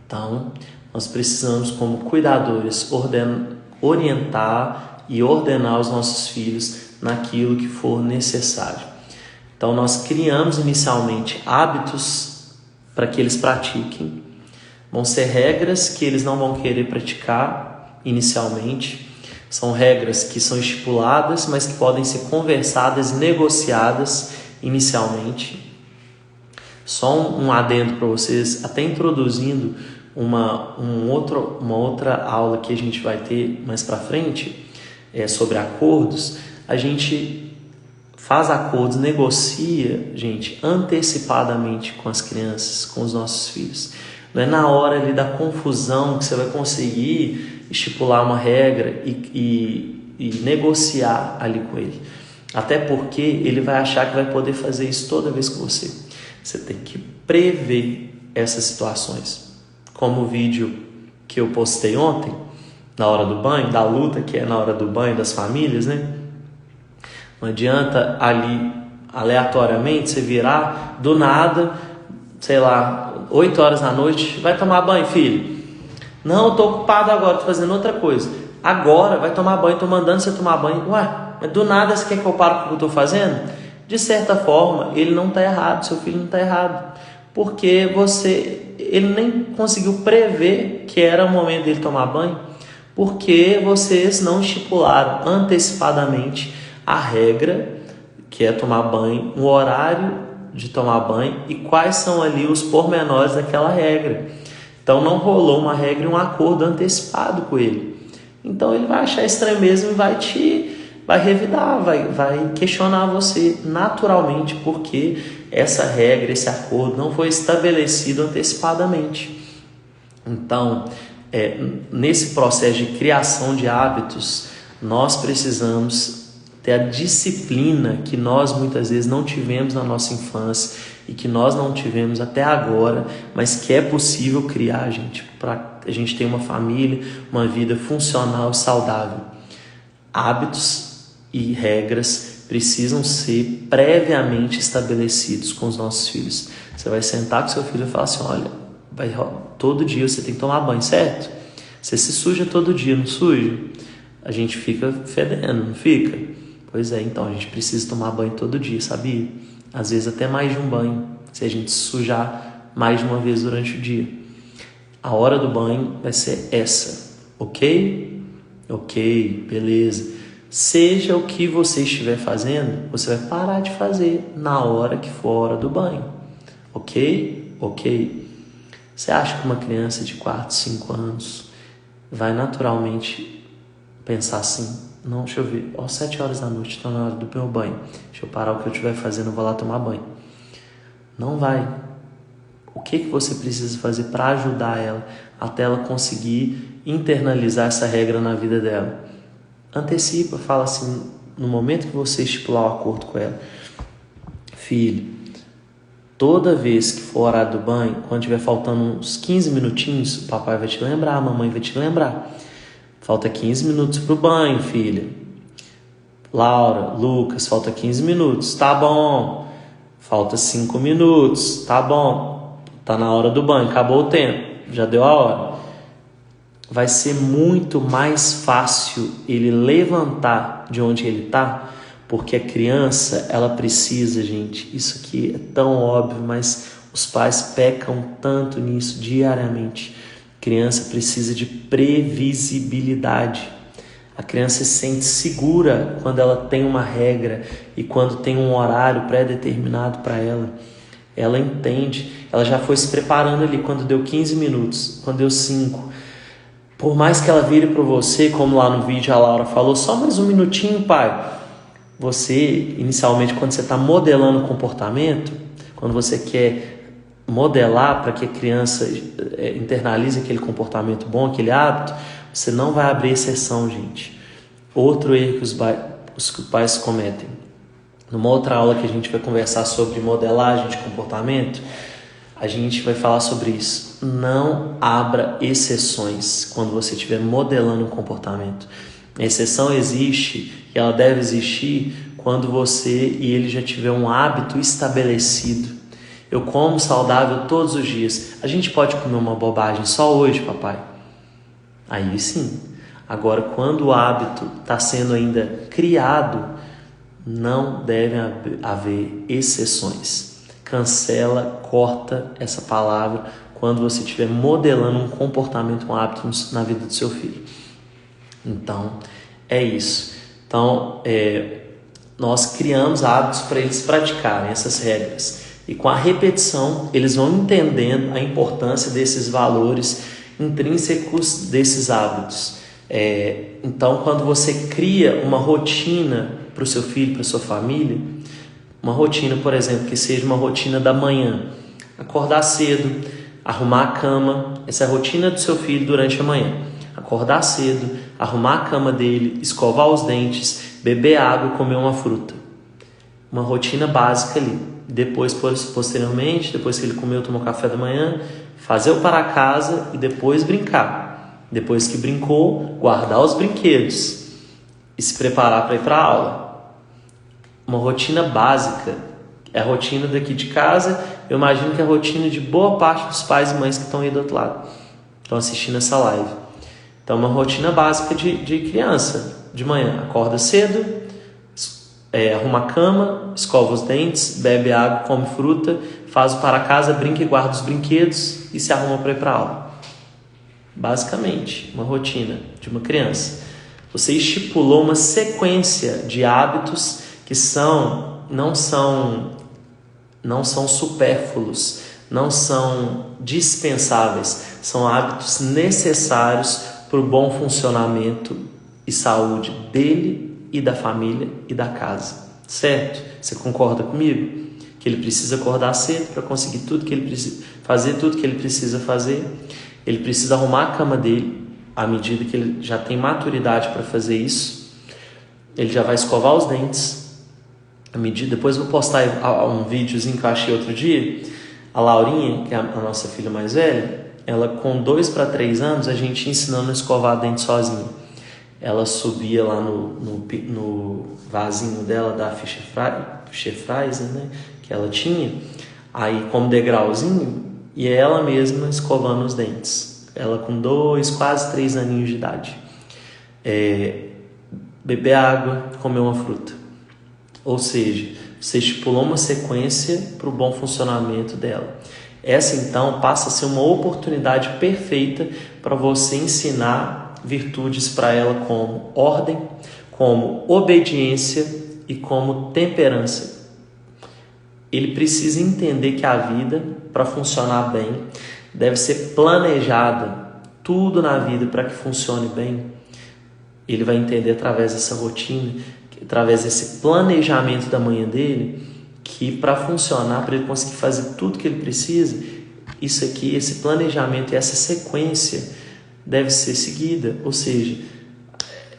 Então, nós precisamos, como cuidadores, orientar e ordenar os nossos filhos naquilo que for necessário. Então, nós criamos inicialmente hábitos para que eles pratiquem. Vão ser regras que eles não vão querer praticar inicialmente. São regras que são estipuladas, mas que podem ser conversadas e negociadas inicialmente. Só um adendo para vocês, até introduzindo uma outra aula que a gente vai ter mais para frente, sobre acordos. A gente faz acordos, negocia, gente, antecipadamente com as crianças, com os nossos filhos. Não é na hora ali da confusão que você vai conseguir estipular uma regra e negociar ali com ele. Até porque ele vai achar que vai poder fazer isso toda vez com você. Você tem que prever essas situações. Como o vídeo que eu postei ontem, na hora do banho, da luta que é na hora do banho das famílias, Não adianta ali, aleatoriamente, você virar do nada, 8 horas da noite, vai tomar banho, filho? Não, eu tô ocupado agora, tô fazendo outra coisa. Agora, vai tomar banho, tô mandando você tomar banho. Ué, mas do nada você quer que eu pare com o que eu tô fazendo? De certa forma, ele não tá errado, seu filho não tá errado. Porque ele nem conseguiu prever que era o momento dele tomar banho, porque vocês não estipularam antecipadamente a regra, que é tomar banho, o horário de tomar banho e quais são ali os pormenores daquela regra. Então não rolou uma regra e um acordo antecipado com ele. Então ele vai achar estranho mesmo e vai revidar, vai questionar você naturalmente, porque essa regra, esse acordo não foi estabelecido antecipadamente. Então, nesse processo de criação de hábitos, nós precisamos ter a disciplina que nós muitas vezes não tivemos na nossa infância e que nós não tivemos até agora, mas que é possível criar, gente, para a gente ter uma família, uma vida funcional e saudável. Hábitos e regras precisam ser previamente estabelecidos com os nossos filhos. Você vai sentar com seu filho e falar assim, olha, todo dia você tem que tomar banho, certo? Você se suja todo dia, não suja? A gente fica fedendo, não fica? Pois é, então a gente precisa tomar banho todo dia, sabia? Às vezes até mais de um banho, se a gente se sujar mais de uma vez durante o dia. A hora do banho vai ser essa, ok? Ok, beleza. Seja o que você estiver fazendo, você vai parar de fazer na hora que for a hora do banho, ok? Ok. Você acha que uma criança de 4, 5 anos vai naturalmente pensar assim, não, deixa eu ver, 7 horas da noite, está na hora do meu banho, deixa eu parar o que eu estiver fazendo, eu vou lá tomar banho. Não vai. O que você precisa fazer para ajudar ela, até ela conseguir internalizar essa regra na vida dela? Antecipa, fala assim, no momento que você estipular o acordo com ela, filho, toda vez que for horário do banho, quando tiver faltando uns 15 minutinhos, o papai vai te lembrar, a mamãe vai te lembrar. Falta 15 minutos pro banho, filha. Laura, Lucas, falta 15 minutos. Tá bom. Falta 5 minutos. Tá bom. Tá na hora do banho. Acabou o tempo. Já deu a hora. Vai ser muito mais fácil ele levantar de onde ele tá, porque a criança, ela precisa, gente, isso aqui é tão óbvio, mas os pais pecam tanto nisso diariamente. A criança precisa de previsibilidade. A criança se sente segura quando ela tem uma regra e quando tem um horário pré-determinado para ela. Ela entende, ela já foi se preparando ali quando deu 15 minutos, quando deu 5. Por mais que ela vire para você, como lá no vídeo a Laura falou, só mais um minutinho, pai. Você, inicialmente, quando você está modelando o comportamento, quando você quer modelar para que a criança internalize aquele comportamento bom, aquele hábito, você não vai abrir exceção, gente. Outro erro que os pais cometem. Numa outra aula que a gente vai conversar sobre modelagem de comportamento, a gente vai falar sobre isso. Não abra exceções quando você estiver modelando um comportamento. A exceção existe e ela deve existir quando você e ele já tiver um hábito estabelecido. Eu como saudável todos os dias. A gente pode comer uma bobagem só hoje, papai? Aí sim. Agora, quando o hábito está sendo ainda criado, não devem haver exceções. Cancela, corta essa palavra quando você estiver modelando um comportamento, um hábito na vida do seu filho. Então, é isso. Então, nós criamos hábitos para eles praticarem essas regras. E com a repetição, eles vão entendendo a importância desses valores intrínsecos desses hábitos. Então, quando você cria uma rotina para o seu filho, para a sua família, uma rotina, por exemplo, que seja uma rotina da manhã, acordar cedo, arrumar a cama, essa é a rotina do seu filho durante a manhã. Acordar cedo, arrumar a cama dele, escovar os dentes, beber água e comer uma fruta. Uma rotina básica ali. Depois, posteriormente, depois que ele comeu, tomou café da manhã, fazer o para casa e depois brincar. Depois que brincou, guardar os brinquedos e se preparar para ir para a aula. Uma rotina básica. É a rotina daqui de casa. Eu imagino que é a rotina de boa parte dos pais e mães que estão aí do outro lado. Estão assistindo essa live. Então, uma rotina básica de criança. De manhã, acorda cedo, arruma a cama, escova os dentes, bebe água, come fruta, faz o para casa, brinca e guarda os brinquedos e se arruma para ir para a aula. Basicamente, uma rotina de uma criança. Você estipulou uma sequência de hábitos que não são supérfluos, não são dispensáveis, são hábitos necessários para o bom funcionamento e saúde dele e da família e da casa, certo? Você concorda comigo? Que ele precisa acordar cedo para conseguir tudo que ele precisa, fazer tudo que ele precisa fazer. Ele precisa arrumar a cama dele, à medida que ele já tem maturidade para fazer isso. Ele já vai escovar os dentes. Depois eu vou postar um videozinho que eu achei outro dia. A Laurinha, que é a nossa filha mais velha, ela com 2 para 3 anos, a gente ensinando a escovar dente sozinha. Ela subia lá no vasinho dela da Fisher Price, né, que ela tinha, aí como degrauzinho, e ela mesma escovando os dentes. Ela com 2, quase 3 aninhos de idade. Beber água, comer uma fruta. Ou seja, você estipulou uma sequência para o bom funcionamento dela. Essa, então, passa a ser uma oportunidade perfeita para você ensinar virtudes para ela como ordem, como obediência e como temperança. Ele precisa entender que a vida, para funcionar bem, deve ser planejada. Tudo na vida para que funcione bem, ele vai entender através dessa rotina, através desse planejamento da manhã dele, que para funcionar, para ele conseguir fazer tudo que ele precisa, isso aqui, esse planejamento e essa sequência deve ser seguida. Ou seja,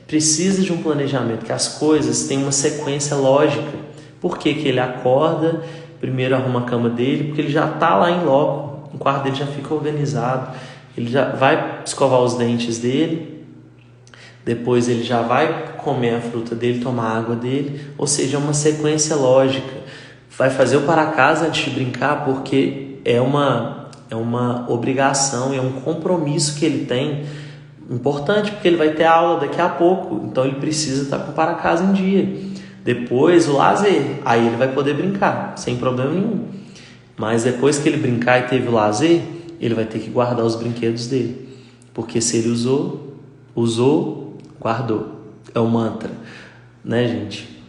precisa de um planejamento, que as coisas têm uma sequência lógica. Por que ele acorda, primeiro arruma a cama dele? Porque ele já está lá em loco, o quarto dele já fica organizado, ele já vai escovar os dentes dele, depois ele já vai comer a fruta dele, tomar a água dele. Ou seja, é uma sequência lógica. Vai fazer o para casa antes de brincar, porque é uma obrigação, é um compromisso que ele tem, importante, porque ele vai ter aula daqui a pouco, então ele precisa estar com o para casa em dia. Depois o lazer, aí ele vai poder brincar, sem problema nenhum. Mas depois que ele brincar e teve o lazer, ele vai ter que guardar os brinquedos dele, porque se ele usou, guardou. É o mantra, né, gente?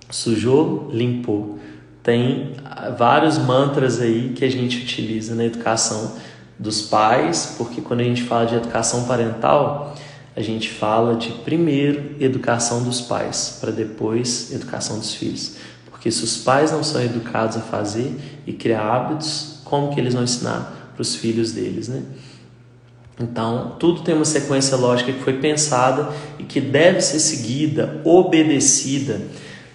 Sujou, limpou. Tem vários mantras aí que a gente utiliza na educação dos pais, porque quando a gente fala de educação parental, a gente fala de primeiro educação dos pais, para depois educação dos filhos. Porque se os pais não são educados a fazer e criar hábitos, como que eles vão ensinar para os filhos deles, né? Então, tudo tem uma sequência lógica que foi pensada e que deve ser seguida, obedecida.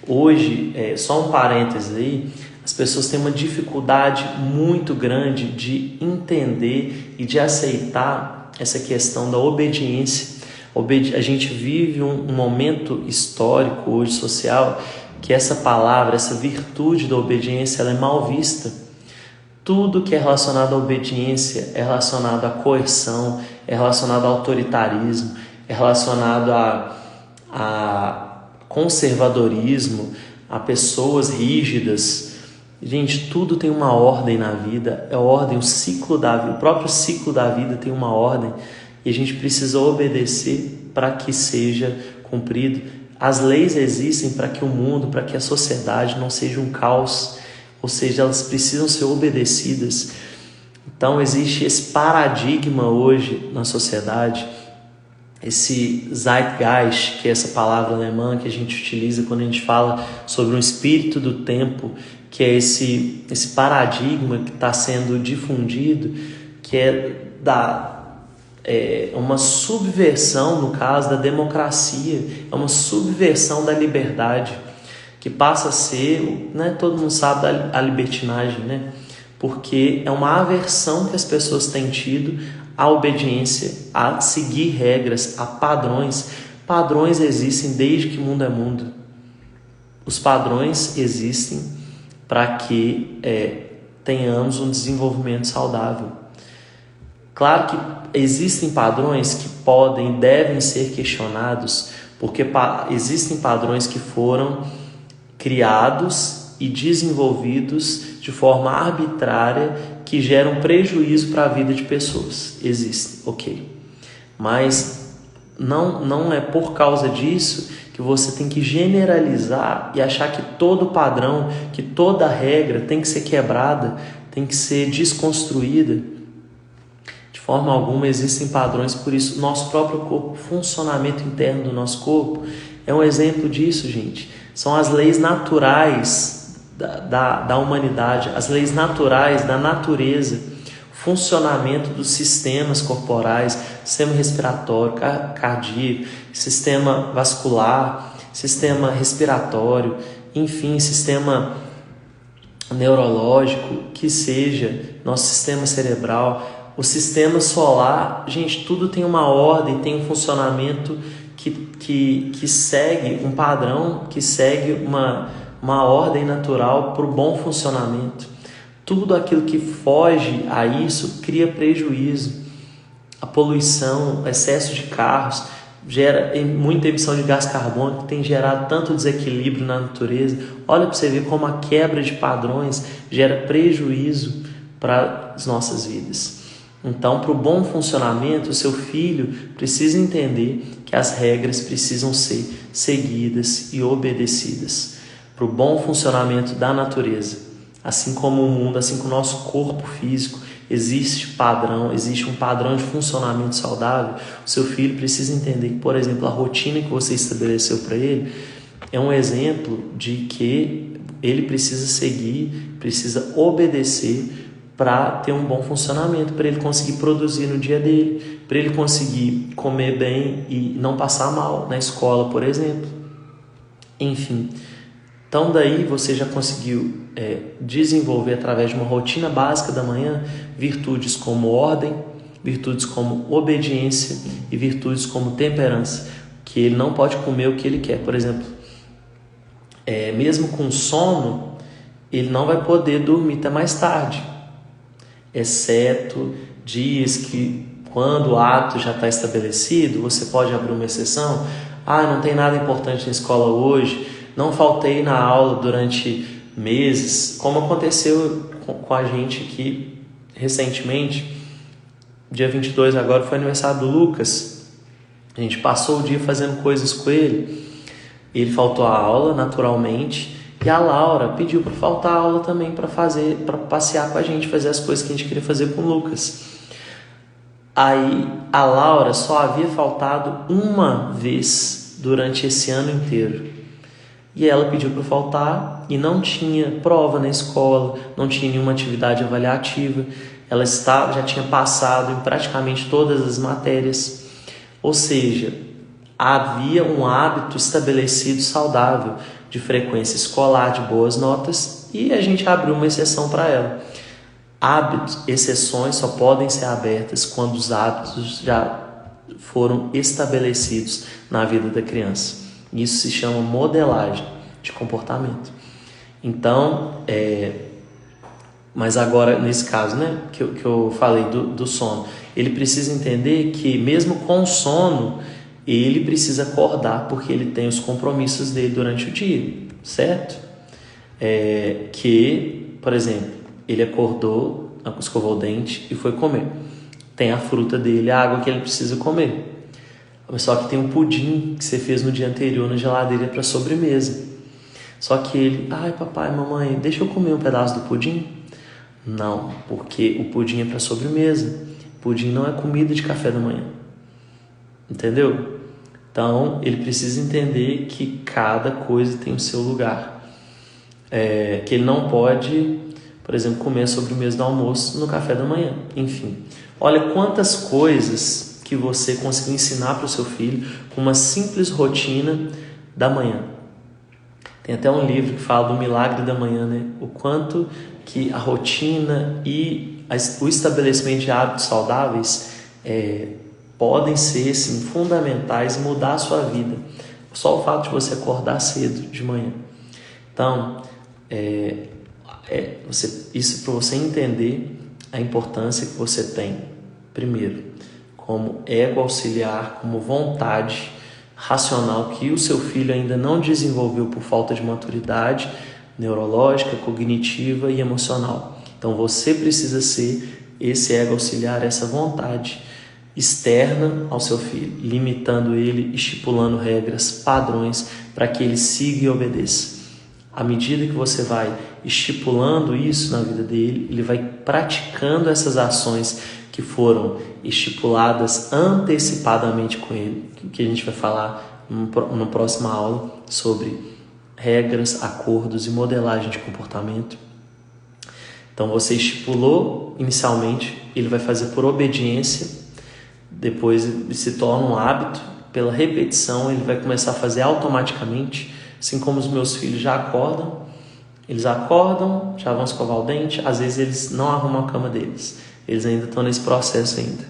Hoje, só um parênteses aí, as pessoas têm uma dificuldade muito grande de entender e de aceitar essa questão da obediência. A gente vive um momento histórico hoje, social, que essa palavra, essa virtude da obediência, ela é mal vista. Tudo que é relacionado à obediência é relacionado à coerção, é relacionado ao autoritarismo, é relacionado a conservadorismo, a pessoas rígidas. Gente, tudo tem uma ordem na vida, é ordem, o ciclo da vida, o próprio ciclo da vida tem uma ordem e a gente precisa obedecer para que seja cumprido. As leis existem para que o mundo, para que a sociedade não seja um caos, ou seja, elas precisam ser obedecidas. Então existe esse paradigma hoje na sociedade, esse Zeitgeist, que é essa palavra alemã que a gente utiliza quando a gente fala sobre um espírito do tempo, que é esse paradigma que está sendo difundido, que é uma subversão, no caso, da democracia, é uma subversão da liberdade, que passa a ser, né, todo mundo sabe a libertinagem, né? Porque é uma aversão que as pessoas têm tido à obediência, a seguir regras, a padrões. Padrões existem desde que mundo é mundo. Os padrões existem para que tenhamos um desenvolvimento saudável. Claro que existem padrões que podem e devem ser questionados, porque existem padrões que foram criados e desenvolvidos de forma arbitrária que geram prejuízo para a vida de pessoas. Existem, ok. Mas não é por causa disso que você tem que generalizar e achar que todo padrão, que toda regra tem que ser quebrada, tem que ser desconstruída. De forma alguma existem padrões, por isso nosso próprio corpo, o funcionamento interno do nosso corpo é um exemplo disso, gente. São as leis naturais da humanidade, as leis naturais da natureza, funcionamento dos sistemas corporais, sistema respiratório, cardíaco, sistema vascular, sistema respiratório, enfim, sistema neurológico, que seja, nosso sistema cerebral, o sistema solar. Gente, tudo tem uma ordem, tem um funcionamento que segue um padrão, que segue uma ordem natural para o bom funcionamento. Tudo aquilo que foge a isso cria prejuízo. A poluição, o excesso de carros, gera muita emissão de gás carbônico, que tem gerado tanto desequilíbrio na natureza. Olha para você ver como a quebra de padrões gera prejuízo para as nossas vidas. Então, para o bom funcionamento, o seu filho precisa entender que as regras precisam ser seguidas e obedecidas. Para o bom funcionamento da natureza, assim como o mundo, assim como o nosso corpo físico, existe um padrão de funcionamento saudável. O seu filho precisa entender que, por exemplo, a rotina que você estabeleceu para ele é um exemplo de que ele precisa seguir, precisa obedecer para ter um bom funcionamento, para ele conseguir produzir no dia dele, para ele conseguir comer bem e não passar mal na escola, por exemplo. Enfim, então daí você já conseguiu desenvolver através de uma rotina básica da manhã virtudes como ordem, virtudes como obediência e virtudes como temperança, que ele não pode comer o que ele quer. Por exemplo, mesmo com sono, ele não vai poder dormir até mais tarde, exceto dias que, quando o ato já está estabelecido, você pode abrir uma exceção. Não tem nada importante na escola hoje, não faltei na aula durante meses, como aconteceu com a gente aqui recentemente. Dia 22 agora foi aniversário do Lucas, A gente passou o dia fazendo coisas com ele. Ele faltou a aula, naturalmente, e a Laura pediu para faltar a aula também para passear com a gente, fazer as coisas que a gente queria fazer com o Lucas. Aí a Laura só havia faltado uma vez durante esse ano inteiro. E ela pediu para faltar e não tinha prova na escola, não tinha nenhuma atividade avaliativa. Ela já tinha passado em praticamente todas as matérias. Ou seja, havia um hábito estabelecido saudável de frequência escolar, de boas notas, e a gente abriu uma exceção para ela. Exceções só podem ser abertas quando os hábitos já foram estabelecidos na vida da criança. Isso se chama modelagem de comportamento. Então, mas agora nesse caso, né, que eu falei do sono, ele precisa entender que mesmo com sono, ele precisa acordar porque ele tem os compromissos dele durante o dia, certo? Que, por exemplo, ele acordou, escovou o dente e foi comer. Tem a fruta dele, a água que ele precisa comer. Só que tem um pudim que você fez no dia anterior na geladeira para sobremesa. Só que ele, papai, mamãe, deixa eu comer um pedaço do pudim? Não, porque o pudim é para sobremesa. Pudim não é comida de café da manhã. Entendeu? Então, ele precisa entender que cada coisa tem o seu lugar. Que ele não pode, por exemplo, comer a sobremesa do almoço no café da manhã. Enfim, olha quantas coisas que você conseguiu ensinar para o seu filho com uma simples rotina da manhã. Tem até um livro que fala do milagre da manhã, né? O quanto que a rotina e o estabelecimento de hábitos saudáveis podem ser, sim, fundamentais e mudar a sua vida. Só o fato de você acordar cedo de manhã. Então, isso para você entender a importância que você tem, primeiro, como ego auxiliar, como vontade racional que o seu filho ainda não desenvolveu por falta de maturidade neurológica, cognitiva e emocional. Então você precisa ser esse ego auxiliar, essa vontade externa ao seu filho, limitando ele, estipulando regras, padrões para que ele siga e obedeça. À medida que você vai estipulando isso na vida dele, ele vai praticando essas ações que foram estipuladas antecipadamente com ele, que a gente vai falar na próxima aula sobre regras, acordos e modelagem de comportamento. Então você estipulou inicialmente, ele vai fazer por obediência, depois se torna um hábito, pela repetição ele vai começar a fazer automaticamente, assim como os meus filhos já acordam, eles acordam, já vão escovar o dente, às vezes eles não arrumam a cama deles, eles ainda estão nesse processo ainda,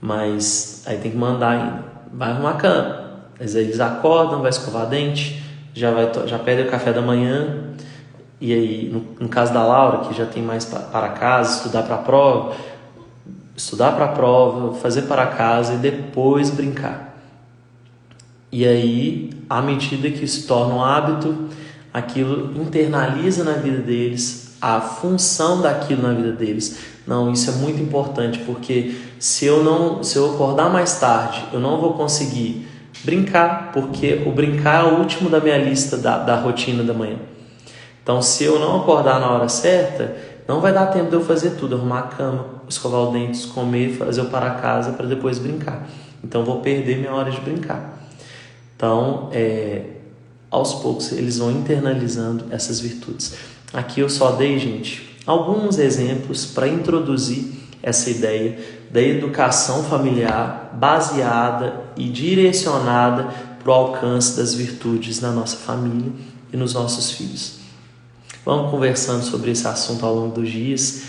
mas aí tem que mandar ainda, vai arrumar a cama, mas aí eles acordam, vai escovar o dente, já pede o café da manhã, e aí no caso da Laura, que já tem mais para casa, estudar para a prova, fazer para casa e depois brincar. E aí, à medida que se torna um hábito, aquilo internaliza na vida deles, a função daquilo na vida deles. Não, isso é muito importante, porque se eu acordar mais tarde, eu não vou conseguir brincar, porque o brincar é o último da minha lista da rotina da manhã. Então, se eu não acordar na hora certa, não vai dar tempo de eu fazer tudo, arrumar a cama, escovar os dentes, comer, fazer o para casa para depois brincar. Então, vou perder minha hora de brincar. Então, aos poucos, eles vão internalizando essas virtudes. Aqui eu só dei, gente, alguns exemplos para introduzir essa ideia da educação familiar baseada e direcionada para o alcance das virtudes na nossa família e nos nossos filhos. Vamos conversando sobre esse assunto ao longo dos dias.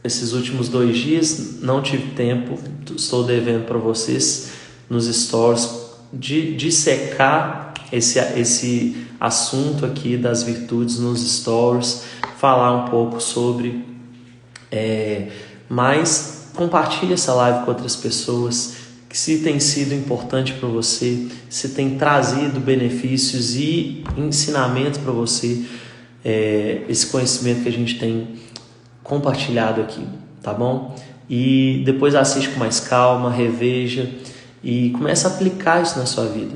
Esses últimos 2 dias não tive tempo, estou devendo para vocês nos stories de dissecar esse assunto aqui das virtudes nos stories, falar um pouco sobre, mas compartilhe essa live com outras pessoas, que se tem sido importante para você, se tem trazido benefícios e ensinamentos para você, esse conhecimento que a gente tem compartilhado aqui, tá bom? E depois assiste com mais calma, reveja, e comece a aplicar isso na sua vida.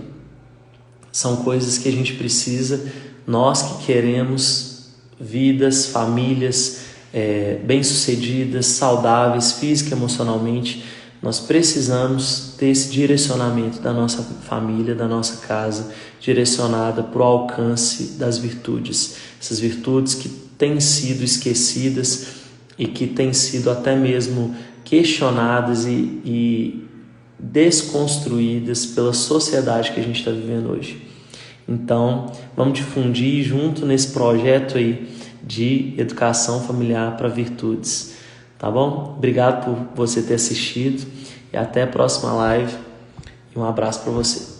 São coisas que a gente precisa, nós que queremos vidas, famílias bem-sucedidas, saudáveis, física e emocionalmente, nós precisamos ter esse direcionamento da nossa família, da nossa casa, direcionada para o alcance das virtudes. Essas virtudes que têm sido esquecidas e que têm sido até mesmo questionadas e desconstruídas pela sociedade que a gente está vivendo hoje. Então, vamos difundir junto nesse projeto aí de educação familiar para virtudes. Tá bom? Obrigado por você ter assistido e até a próxima live. E um abraço para você.